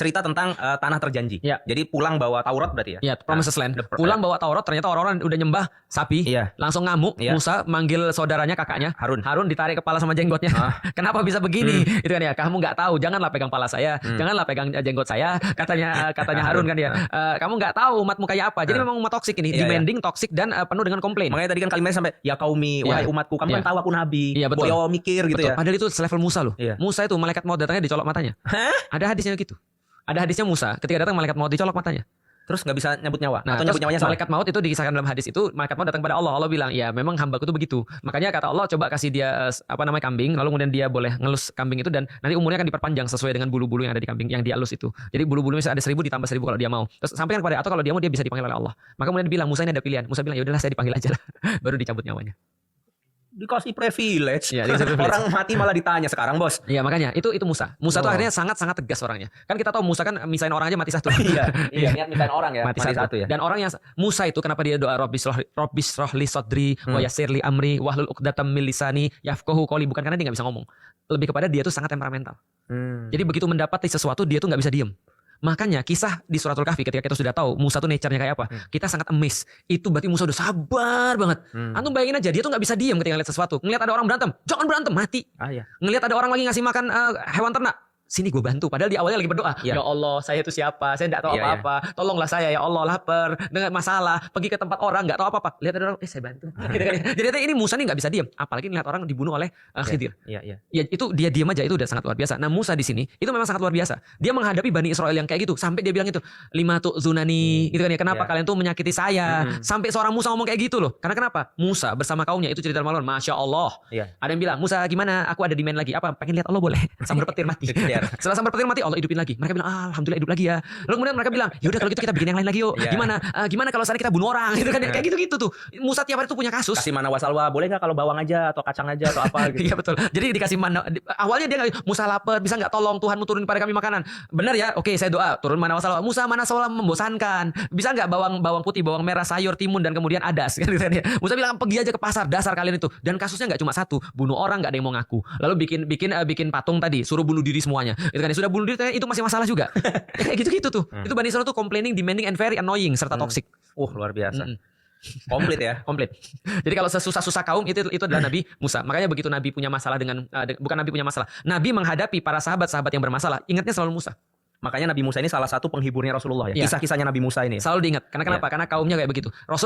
cerita tentang tanah terjanji. Iya. Jadi pulang bawa Taurat berarti ya? Iya, Promised Land. the- Pulang bawa Taurat, ternyata orang-orang udah nyembah sapi. Iya. Langsung ngamuk. Iya. Musa manggil saudaranya, kakaknya Harun. Harun ditarik kepala sama jenggotnya. Kenapa bisa begini? Itu kan ya. Kamu nggak tahu. Janganlah pegang kepala saya. Janganlah pegang jenggot saya. Katanya Harun kan ya. Kamu nggak tahu umatmu kayak apa. Jadi memang umat toksik ini. Iya, Demanding, toksik dan penuh dengan komplain. Makanya tadi kan kalimatnya sampai ya kaumi, wahai umatku, kamu kan Iya. tahu aku nabi. Iya, betul. Boyo mikir gitu Betul. ya. Padahal itu selevel Musa loh. Iya. Musa itu malaikat maut datangnya dicolok matanya. Hah? Ada hadisnya gitu. Ada hadisnya Musa ketika datang malaikat maut dicolok matanya. Terus nggak bisa nyebut nyawa Nah, atau terus nyebut nyawanya salah? malaikat maut itu dikisahkan dalam hadis itu, malaikat maut datang pada Allah. Allah bilang, "Ya, memang hambaku itu begitu." Makanya kata Allah, coba kasih dia kambing, lalu kemudian dia boleh ngelus kambing itu dan nanti umurnya akan diperpanjang sesuai dengan bulu-bulu yang ada di kambing yang dia elus itu. Jadi bulu-bulunya ada 1000 ditambah 1000 kalau dia mau. Terus sampaikan kepada atau kalau dia mau dia bisa dipanggil oleh Allah. Maka kemudian dia bilang, Musa ini ada pilihan. Musa bilang, "Ya udahlah saya dipanggil aja lah." Baru dicabut nyawanya. Dikasih privilege. Iya, dikasih privilege. Orang mati malah ditanya sekarang, Bos. Iya, makanya itu Musa. Musa tuh Oh. akhirnya sangat-sangat tegas orangnya. Kan kita tahu Musa kan misain orang aja mati satu. Iya, niat misain orang ya. Mati satu ya. Dan orang yang Musa itu kenapa dia doa Rabbis rohli sodri wa yassirli amri wahlul uqdatam min lisani yafqahu qouli, bukan karena dia nggak bisa ngomong. Lebih kepada dia tuh sangat temperamental. Jadi begitu mendapati sesuatu dia tuh nggak bisa diem. Makanya kisah di Suratul Kahfi ketika kita sudah tahu Musa tuh nature-nya kayak apa, kita sangat amazed. Itu berarti Musa udah sabar banget. Antum bayangin aja dia tuh nggak bisa diem ketika ngeliat sesuatu. Ngeliat ada orang berantem, jangan berantem, mati. Iya. Ngelihat ada orang lagi ngasih makan hewan ternak, sini gue bantu. Padahal di awalnya lagi berdoa, Iya. ya Allah, saya itu siapa? Saya tidak tahu Iya, apa-apa. Tolonglah saya ya Allah, lapar dengan masalah, pergi ke tempat orang nggak tahu apa-apa. Lihat ada orang, saya bantu. Gitu kan. Jadi ini Musa nih nggak bisa diam, apalagi ngeliat orang dibunuh oleh Khidir. Iya. Ya itu dia diam aja itu udah sangat luar biasa. Nah Musa di sini itu memang sangat luar biasa. Dia menghadapi Bani Israel yang kayak gitu sampai dia bilang itu lima tuh zunani, gitu kan ya. Kenapa kalian tuh menyakiti saya? Sampai seorang Musa ngomong kayak gitu loh. Karena kenapa? Musa bersama kaumnya itu cerita malam, masya Allah. Iya. Ada yang bilang Musa gimana? Aku ada demand lagi. Apa? Pengen lihat Allah boleh? Sambar petir mati. Setelah sambar petir mati Allah hidupin lagi. Mereka bilang alhamdulillah hidup lagi ya. Lalu kemudian mereka bilang ya udah kalau gitu kita bikin yang lain lagi yuk. Iya. Gimana kalau sana kita bunuh orang? Gitu kan? Kayak gitu tuh. Musa tiap hari tuh punya kasus. Kasih mana wasalwa, boleh nggak kalau bawang aja atau kacang aja atau apa gitu. Iya betul. Jadi dikasih mana? Awalnya dia nggak, Musa lapar, bisa nggak tolong Tuhan turunin pada kami makanan? Benar ya? Oke, saya doa turun mana wasalwa. Musa mana wasalwa membosankan. Bisa nggak bawang putih, bawang merah, sayur, timun dan kemudian adas? Kan gitu kan ya. Musa bilang pergi aja ke pasar, dasar kalian itu. Dan kasusnya nggak cuma satu, bunuh orang nggak ada yang mau ngaku. Lalu bikin patung tadi, suruh bunuh diri semuanya. Itu kan ya, sudah bunuh diri itu masih masalah juga. Kayak gitu tuh. Itu Bani Israel tuh complaining, demanding and very annoying serta toxic. Luar biasa. Komplit ya. Komplit. Jadi kalau sesusah-susah kaum itu adalah Nabi Musa. Makanya begitu Nabi punya masalah dengan bukan Nabi punya masalah. Nabi menghadapi para sahabat-sahabat yang bermasalah, ingatnya selalu Musa. Makanya Nabi Musa ini salah satu penghiburnya Rasulullah ya. Iya. Kisah-kisahnya Nabi Musa ini. Selalu diingat. Karena kenapa? Karena kaumnya kayak begitu. Rasul